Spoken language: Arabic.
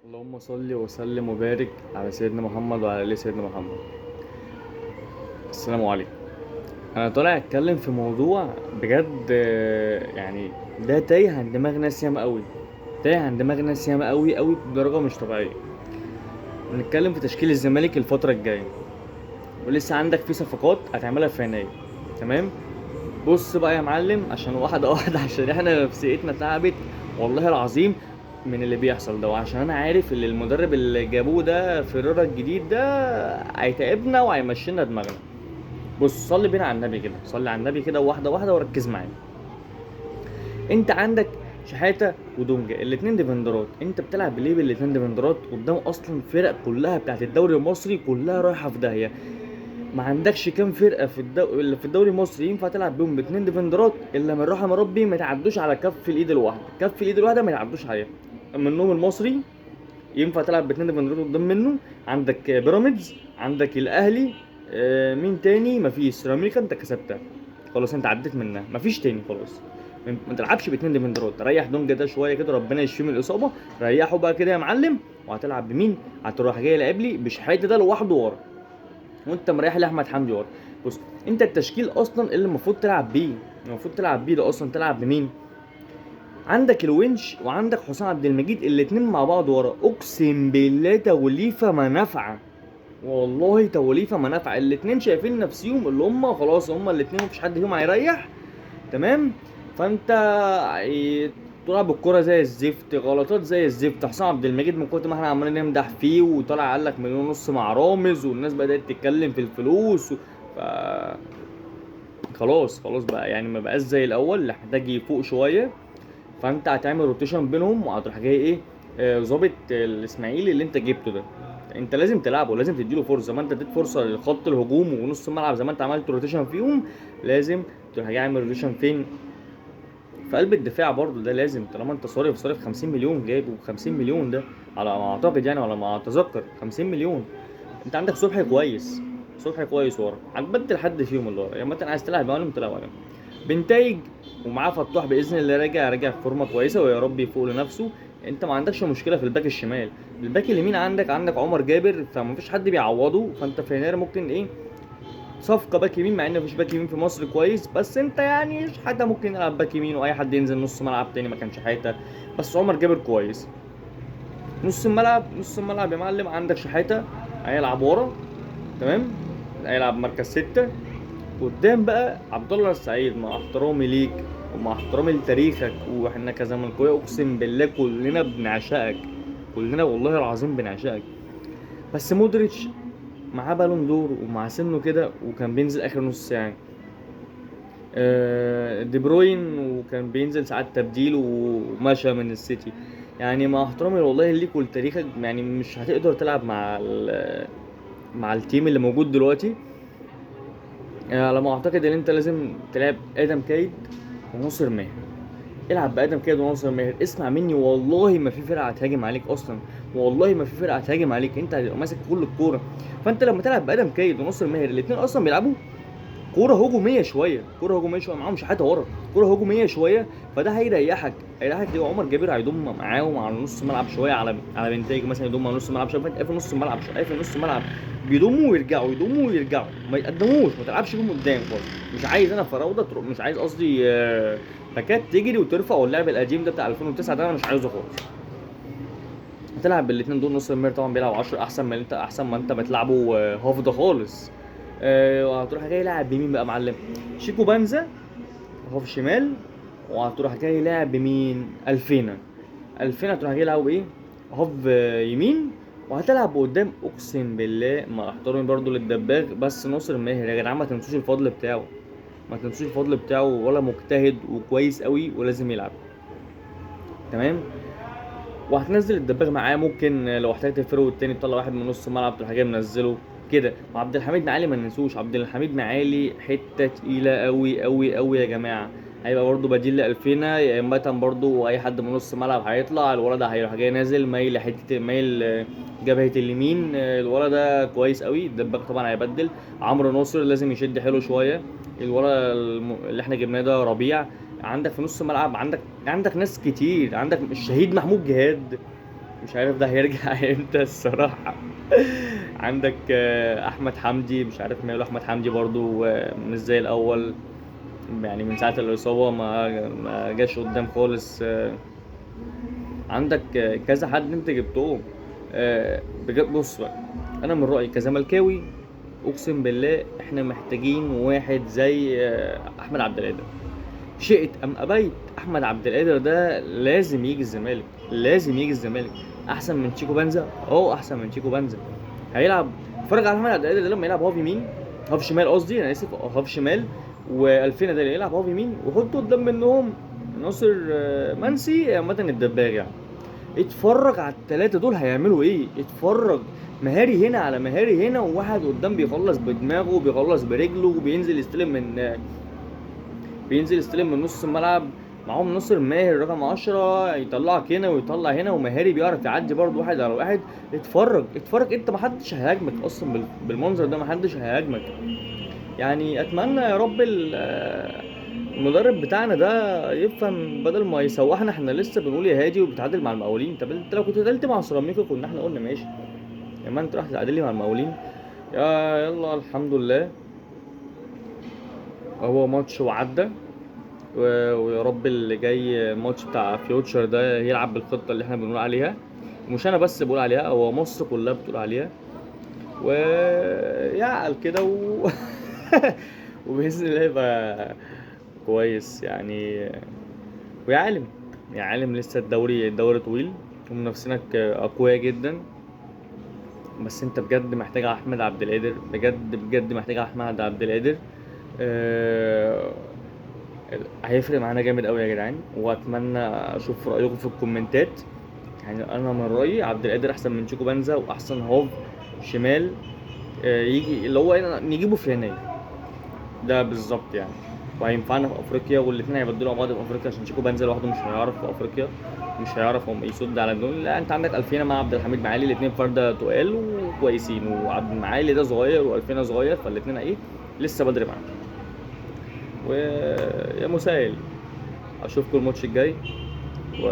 اللهم صل وسلم وبارك على سيدنا محمد وعلى آل سيدنا محمد. السلام عليكم. انا طالع اتكلم في موضوع بجد، يعني ده تايه عن دماغ ناس ياما قوي. تايه عن دماغ ناس ياما قوي قوي بدرجه مش طبيعيه. بنتكلم في تشكيل الزمالك الفتره الجايه، ولسه عندك في صفقات هتعملها في يناير. تمام. بص بقى يا معلم، عشان واحده واحده عشان احنا نفسيتنا تعبت والله العظيم من اللي بيحصل ده، وعشان انا عارف ان المدرب اللي جابوه ده فيريرا الجديد ده هيتعبنا وهيمشينا دماغنا. بص، صلي بينا على النبي كده، صلي على النبي كده واحده واحده وركز معايا. انت عندك شحاته ودونجا الاتنين ديفندرات، انت بتلعب ليه بالاتنين ديفندرات قدام اصلا فرق كلها بتاعت الدوري المصري كلها رايحه في داهيه؟ ما عندكش كام فرقه اللي في الدوري المصري ينفع تلعب بيهم باتنين ديفندرات الا من رحم ربي، ما تعدوش على كف الايد الواحده، كف الايد الواحده ما يعدوش عليها. منهم المصري ينفع تلعب باتنين ديفندرات قدام منه. عندك بيراميدز، عندك الاهلي، مين تاني؟ مفيش. سيراميكا انت كسبتها خلاص، انت عديت منها، مفيش تاني خلاص. ما تلعبش باتنين ديفندرات، ريح دونجا ده شويه كده، ربنا يشفيه من الاصابه. ريحه بقى كده يا معلم. وهتلعب بمين؟ هتروح جاي لاعب لي بشحاته ده لوحده ورا، وانت مريح لاحمد حمدي ورا. بص، انت التشكيل اصلا اللي المفروض تلعب بيه، ده اصلا تلعب بمين؟ عندك الونش وعندك حسام عبد المجيد، الاتنين مع بعض ورا، اقسم بالله توليفه ما نافعه. والله توليفه ما نافعه، الاتنين شايفين نفسيهم اللي هم خلاص، هم الاتنين مفيش حد فيهم هيريح. تمام. فانت تلعب الكرة زي الزفت، غلطات زي الزفت. حسام عبد المجيد من كتر ما احنا عمالين نمدح فيه وطلع قال لك مليون ونص مع رامز، والناس بدأت تتكلم في الفلوس ف خلاص بقى، يعني ما بقاش زي الاول، اللي محتاج يفوق شويه. فانت هتعمل روتيشن بينهم، وهتروح جاي ايه؟ ظابط الاسماعيلي اللي انت جبته ده. انت لازم تلعبه، لازم تديله فرصه زي ما انت اديت فرصه لخط الهجوم ونص الملعب، زي ما انت عملت روتيشن فيهم. لازم تروح جاي عامل روتيشن فين؟ في قلب الدفاع برضو، ده لازم. طالما انت صارف 50 مليون، جايبه 50 مليون ده على ما اعتقد، يعني ولا ما اتذكر 50 مليون. انت عندك صبحي كويس، صبحي كويس ورا، هتبدل حد فيهم اللي ورا، يا اما انت عايز تلعب معاهم تلعب عليهم. بنتايج ومعاه فتوح باذن الله راجع في فورمه كويسه، ويا رب يفوق لنفسه. انت ما عندكش مشكله في الباك الشمال. الباك اليمين عندك عمر جابر، فما فيش حد بيعوضه، فانت في يناير ممكن ايه؟ صفقه باك يمين، مع ان مفيش باك يمين في مصر كويس، بس انت يعني شحاته ممكن يلعب باك يمين، واي حد ينزل نص ملعب تاني مكان شحاته. بس عمر جابر كويس. نص الملعب يا معلم، عندك شحاته هيلعب ورا. تمام. هيلعب مركز ستة. قدام بقى عبد الله السعيد، مع احترامي ليك ومع احترامي لتاريخك، واحنا كزملكاويه اقسم بالله كلنا بنعشقك، كلنا والله العظيم بنعشقك. بس مودريتش معاه بالون دور ومع سنه كده، وكان بينزل اخر نص ساعه. دي بروين وكان بينزل ساعات تبديل ومشى من السيتي. يعني مع احترامي والله ليك ولتاريخك، يعني مش هتقدر تلعب مع التيم اللي موجود دلوقتي. على ما اعتقد ان انت لازم تلعب ادم كايد وناصر ماهر. العب بادم كايد وناصر ماهر، اسمع مني والله ما في فرقه هتهاجم عليك اصلا. والله ما في فرقه هتهاجم عليك، انت هتبقى ماسك كل الكوره. فانت لما تلعب بادم كايد وناصر ماهر، الاثنين اصلا بيلعبوا كوره هجوميه شويه معاهم شحاته ورا، كوره هجوميه شويه. فده هيريحك ليه؟ عمر جابر هيضم معاهم على نص الملعب شويه، على بنتايج مثلا يضم على نص الملعب شويه، فانت قافل نص الملعب شويه، قافل نص الملعب. بيضموا ويرجعوا ما يتقدموش، ما تلعبش بيهم قدام خالص. مش عايز انا فراوده مش عايز قصدي باكات تجري وترفع، واللعب القديم ده بتاع 2009 ده انا مش عايزه خالص. هتلعب بالاثنين دول. نص المير طبعا بيلعب 10 احسن ما انت بتلعبه هافضه خالص. وهتروح جاي لاعب بمين بقى معلم؟ شيكو بانزا هاف شمال. وهتروح جاي لاعب بمين؟ الفينا هتروح جاي لاعب ايه؟ هاف يمين. وهتلعب قدام اقسم بالله مع احترامي برضو للدباغ، بس ناصر ماهر يا جدعان ما تنسوش الفضل بتاعه، ما تنسوش الفضل بتاعه، ولا مجتهد وكويس قوي ولازم يلعب. تمام. وهتنزل الدباغ معاه، ممكن لو احتاجت الفرو التاني تطلع واحد من نص الملعب تروح جاي منزله كده. وعبد الحميد معالي ما ننسوش، عبد الحميد معالي حته تقيله قوي قوي قوي يا جماعه. هيبقى برضه بديل لألفينا، يا اما برضه اي حد من نص الملعب هيطلع، الولد ده هيروح جاي نازل مايل حته مايل جبهه اليمين. الولد ده كويس قوي. الدباغ طبعا هيبدل. عمرو ناصر لازم يشد حلو شويه. الولد اللي احنا جبناه ده ربيع. عندك في نص الملعب، عندك ناس كتير، عندك الشهيد محمود جهاد. مش عارف ده هيرجع امتى الصراحة. عندك احمد حمدي، مش عارف ماله احمد حمدي برضو، مش زي الاول. يعني من ساعة الإصابة ما جاش قدام خالص. عندك كذا حد انت جبتهم. بجد بص بقى، انا من رأيي كزملكاوي اقسم بالله احنا محتاجين واحد زي احمد عبد القادر. شئت ام ابيت احمد عبد القادر ده لازم يجي الزمالك، لازم يجي الزمالك. احسن من تشيكو بنزا، احسن من تشيكو بنزا. هيلعب. اتفرج على احمد عبد القادر ده لما يلعب هاف يمين، هاف شمال قصدي، انا اسف، هاف شمال. والفينا ده اللي يلعب هاف يمين، وحطه قدام منهم ناصر منسي عامه الدباغ يعني. اتفرج على الثلاثه دول هيعملوا ايه، اتفرج. مهاري هنا على مهاري هنا، وواحد قدام بيخلص بدماغه وبيخلص برجله وبينزل يستلم من نص الملعب. معاهم ناصر ماهر رقم 10 يطلعك هنا ويطلع هنا، ومهاري بيعرف يعدي برضه واحد على واحد. اتفرج انت، محدش هيهاجمك اصلا بالمنظر ده، محدش هيهاجمك. يعني اتمنى يا رب المدرب بتاعنا ده يفهم، بدل ما يسوحنا احنا لسه بنقول يا هادي وبتعادل مع المقاولين. طب انت لو كنت تعادلت مع سيراميكا كنا احنا قلنا ماشي، اما انت راح تعادل لي مع المقاولين. يلا الحمد لله، هو ماتش وعدى. ويا رب اللي جاي الماتش بتاع فيوتشر ده يلعب بالخطة اللي احنا بنقول عليها. مش انا بس بقول عليها، هو مصر كلها بتقول عليها. ويعقل كده وبإذن الله يبقى كويس يعني. ويا عالم، يا عالم لسه الدوري طويل، ومنافسينك أقوياء جدا. بس انت بجد محتاج احمد عبد القادر، بجد محتاج احمد عبد القادر. آه، هيفرق معانا جامد قوي يا جدعان، واتمنى اشوف رايكم في الكومنتات. يعني انا من رايي عبد القادر احسن من شيكو بنزا، واحسن هاف شمال يجي اللي هو نجيبه في يناير ده بالظبط يعني. وهينفعنا في افريقيا، والاثنين هيبدلوا مع بعض في افريقيا، عشان شيكو بنزا لوحده مش هيعرف في افريقيا، مش هيعرف هم يصد على دول. لا انت عندك الفينا مع عبد الحميد معالي، الاثنين فرده تقال وكويسين، وعبد المعالي ده صغير والفينا صغير، فالاثنين ايه لسه بدري معاهم. ويا مسائل، اشوفكم الماتش الجاي و